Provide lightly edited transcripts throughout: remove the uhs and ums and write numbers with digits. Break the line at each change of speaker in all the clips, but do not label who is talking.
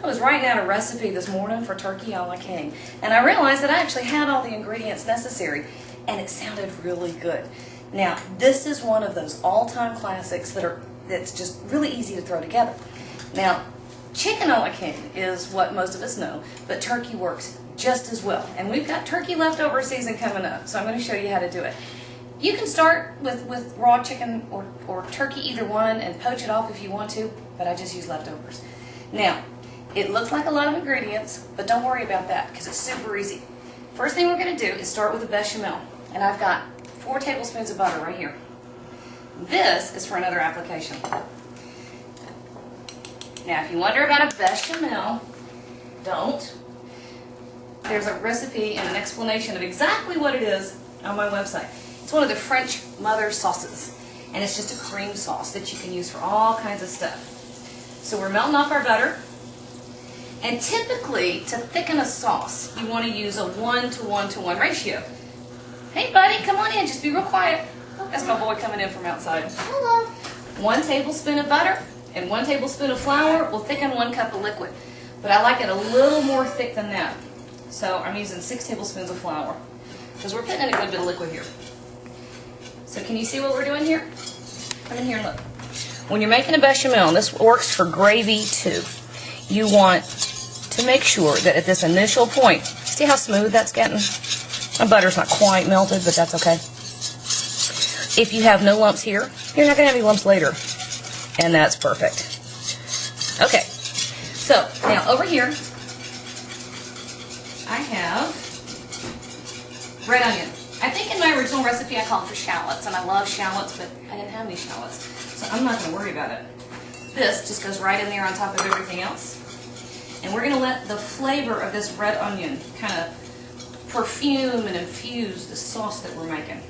I was writing out a recipe this morning for turkey a la king, and I realized that I actually had all the ingredients necessary, and it sounded really good. Now, this is one of those all-time classics that's just really easy to throw together. Now, chicken a la king is what most of us know, but turkey works just as well. And we've got turkey leftover season coming up, so I'm going to show you how to do it. You can start with raw chicken or turkey, either one, and poach it off if you want to, but I just use leftovers. Now, it looks like a lot of ingredients, but don't worry about that because it's super easy. First thing we're going to do is start with a bechamel, and I've got 4 tablespoons of butter right here. This is for another application. Now, if you wonder about a bechamel, don't. There's a recipe and an explanation of exactly what it is on my website. It's one of the French mother sauces, and it's just a cream sauce that you can use for all kinds of stuff. So we're melting off our butter, and typically to thicken a sauce, you want to use a 1:1:1 ratio. Hey buddy, come on in, just be real quiet. That's my boy coming in from outside.
Hello.
1 tablespoon of butter and 1 tablespoon of flour will thicken 1 cup of liquid, but I like it a little more thick than that. So I'm using 6 tablespoons of flour because we're putting in a good bit of liquid here. So can you see what we're doing here? Come in here and look. When you're making a bechamel, and this works for gravy too, you want to make sure that at this initial point, see how smooth that's getting? My butter's not quite melted, but that's okay. If you have no lumps here, you're not going to have any lumps later, and that's perfect. Okay, so now over here, I have red onion. I think in my original recipe I called for shallots, and I love shallots, but I didn't have any shallots, so I'm not going to worry about it. This just goes right in there on top of everything else. And we're going to let the flavor of this red onion kind of perfume and infuse the sauce that we're making.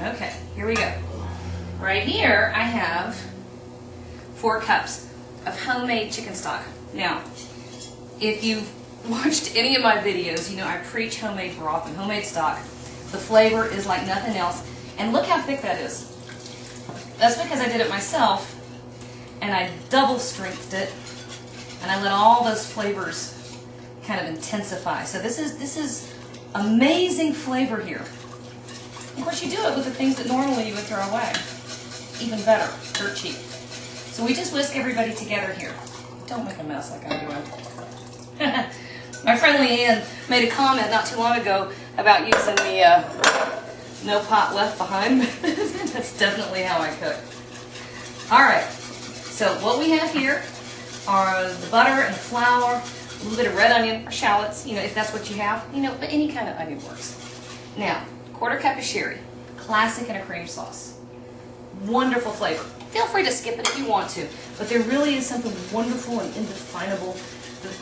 Okay, here we go. Right here I have 4 cups of homemade chicken stock. Now, if you've watched any of my videos, you know I preach homemade broth and homemade stock. The flavor is like nothing else. And look how thick that is. That's because I did it myself, and I double strengthened it, and I let all those flavors kind of intensify. So this is amazing flavor here. Of course, you do it with the things that normally you would throw away. Even better, dirt cheap. So we just whisk everybody together here. Don't make a mess like I'm doing. My friend Leanne made a comment not too long ago about using the no pot left behind. That's definitely how I cook. Alright, so what we have here are the butter and the flour, a little bit of red onion or shallots, you know, if that's what you have, you know, but any kind of onion works. Now, 1/4 cup of sherry, classic in a cream sauce. Wonderful flavor. Feel free to skip it if you want to, but there really is something wonderful and indefinable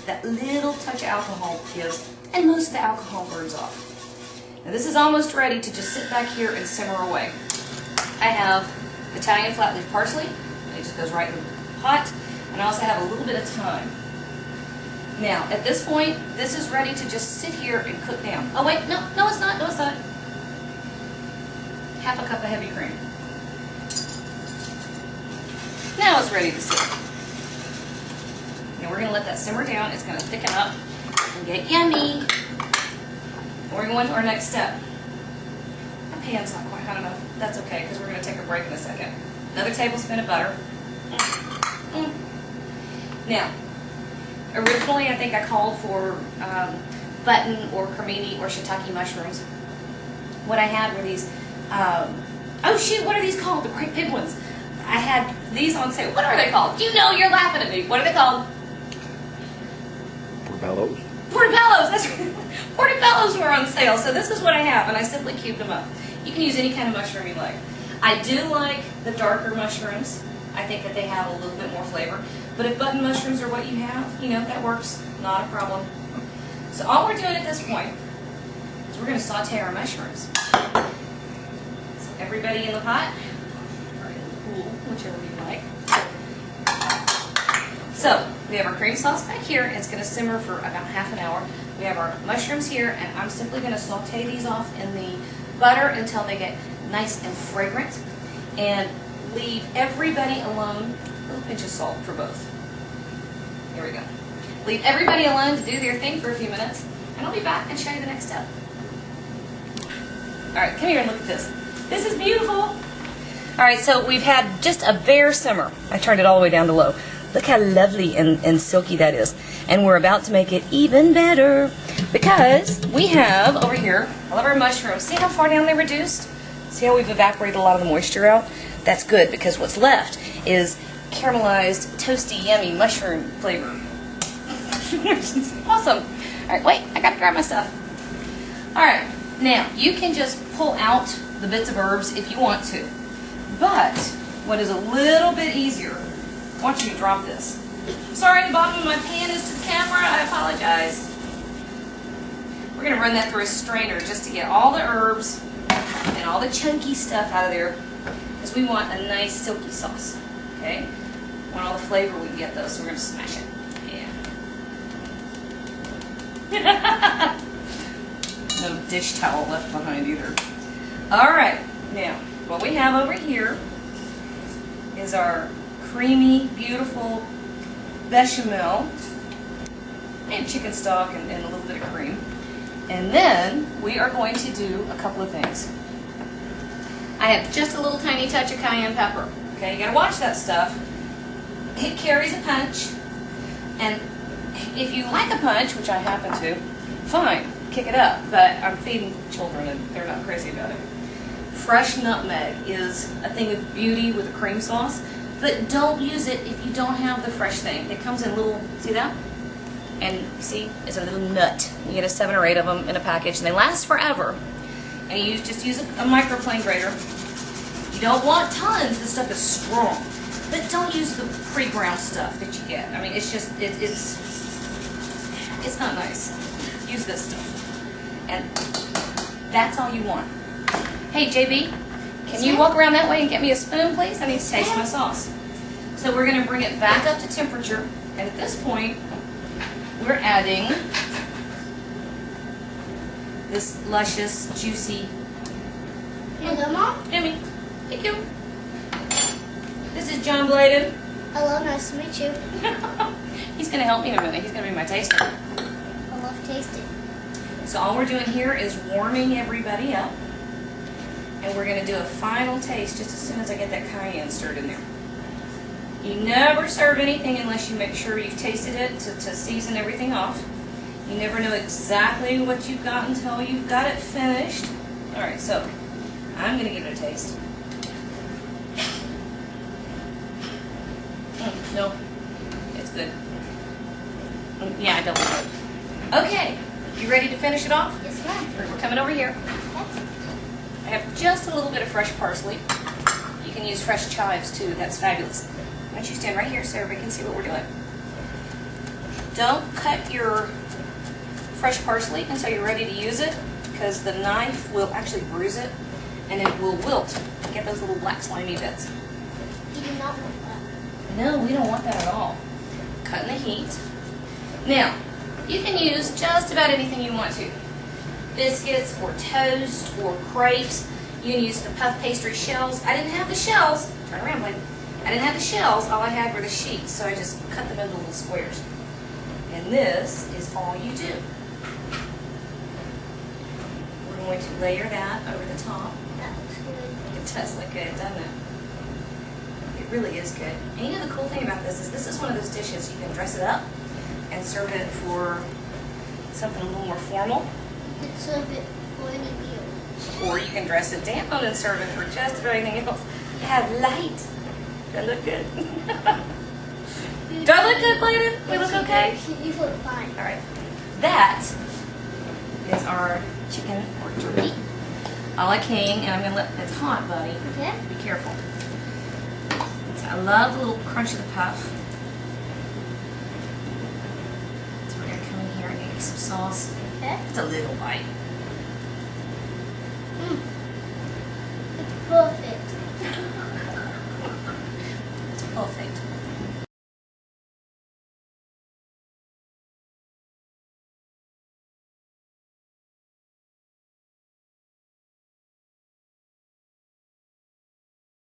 that little touch of alcohol gives, and most of the alcohol burns off. Now this is almost ready to just sit back here and simmer away. I have Italian flat leaf parsley, it just goes right in the pot, and I also have a little bit of thyme. Now, at this point, this is ready to just sit here and cook down. Oh wait, no it's not, no it's not. 1/2 cup of heavy cream. Now it's ready to sit. Now we're going to let that simmer down. It's going to thicken up and get yummy. We're going to our next step. My pan's not quite hot enough. That's okay because we're going to take a break in a second. Another tablespoon of butter. Now, originally I think I called for button or cremini or shiitake mushrooms. What I had were these, oh shoot, what are these called? The great big ones. I had these on sale. What are they called? You know, you're laughing at me. What are they called?
Portobellos.
Portobellos, that's right. Portobellos were on sale, so this is what I have, and I simply cubed them up. You can use any kind of mushroom you like. I do like the darker mushrooms. I think that they have a little bit more flavor. But if button mushrooms are what you have, you know, that works. Not a problem. So all we're doing at this point is we're going to saute our mushrooms. So everybody in the pot, or in the pool, whichever you like. So we have our cream sauce back here, and it's going to simmer for about ½ an hour. We have our mushrooms here, and I'm simply going to saute these off in the butter until they get nice and fragrant, and leave everybody alone. A little pinch of salt for both. Here we go. leave everybody alone to do their thing for a few minutes, and I'll be back and show you the next step. All right, come here and look at this. This is beautiful. All right, so we've had just a bare simmer. I turned it all the way down to low. Look how lovely and silky that is. And we're about to make it even better because we have over here all of our mushrooms. See how far down they reduced? See how we've evaporated a lot of the moisture out? That's good because what's left is caramelized, toasty, yummy mushroom flavor. Awesome. All right, wait, I gotta grab my stuff. All right, now you can just pull out the bits of herbs if you want to. But what is a little bit easier, I want you to drop this. Sorry, the bottom of my pan is to the camera. I apologize. We're going to run that through a strainer just to get all the herbs and all the chunky stuff out of there because we want a nice silky sauce. Okay? We want all the flavor we can get though, so we're going to smash it. Yeah. No dish towel left behind either. All right. Now, what we have over here is our creamy, beautiful bechamel and chicken stock and a little bit of cream. And then we are going to do a couple of things. I have just a little tiny touch of cayenne pepper. Okay, you gotta watch that stuff. It carries a punch. And if you like a punch, which I happen to, fine, kick it up. But I'm feeding children and they're not crazy about it. Fresh nutmeg is a thing of beauty with a cream sauce. But don't use it if you don't have the fresh thing. It comes in little, see that? And see, it's a little nut. You get 7 or 8 of them in a package, and they last forever. And you just use a microplane grater. You don't want tons. This stuff is strong. But don't use the pre-ground stuff that you get. I mean, it's just, it's not nice. Use this stuff. And that's all you want. Hey, JB. Can you walk around that way and get me a spoon, please? I need to taste my sauce. So we're going to bring it back up to temperature. And at this point, we're adding this luscious, juicy...
Hello, Mom.
Yummy. Thank you. This is John Bladen.
Hello, nice to meet you.
He's going to help me in a minute. He's going to be my taster.
I love tasting.
So all we're doing here is warming everybody up. And we're going to do a final taste just as soon as I get that cayenne stirred in there. You never serve anything unless you make sure you've tasted it to season everything off. You never know exactly what you've got until you've got it finished. Alright, so I'm going to give it a taste. No, it's good. Yeah, I don't like it. Okay, you ready to finish it off?
Yes, ma'am.
We're coming over here.
Okay.
I have just a little bit of fresh parsley. You can use fresh chives too, that's fabulous. Why don't you stand right here so everybody can see what we're doing. Don't cut your fresh parsley until you're ready to use it because the knife will actually bruise it and it will wilt. Get those little black slimy bits.
You do not want that.
No, we don't want that at all. Cut in the heat. Now, you can use just about anything you want to. Biscuits or toast or crepes. You can use the puff pastry shells. I didn't have the shells. Turn around, Blake. I didn't have the shells. All I had were the sheets, so I just cut them into little squares. And this is all you do. We're going to layer that over the top.
That looks good.
It does look good, doesn't it? It really is good. And you know the cool thing about this is one of those dishes you can dress it up and serve it for something a little more formal.
You could serve it for any meal.
Or you can dress it down and serve it for just about anything else. Have light. Do I look good? Do I look good, Bladen? We look okay?
You look fine.
All right. That is our chicken or turkey a la king, and I'm going to let, it's hot, buddy.
Okay.
Be careful. So I love the little crunch of the puff. So we're going to come in here and get some sauce.
Okay.
It's a little bite.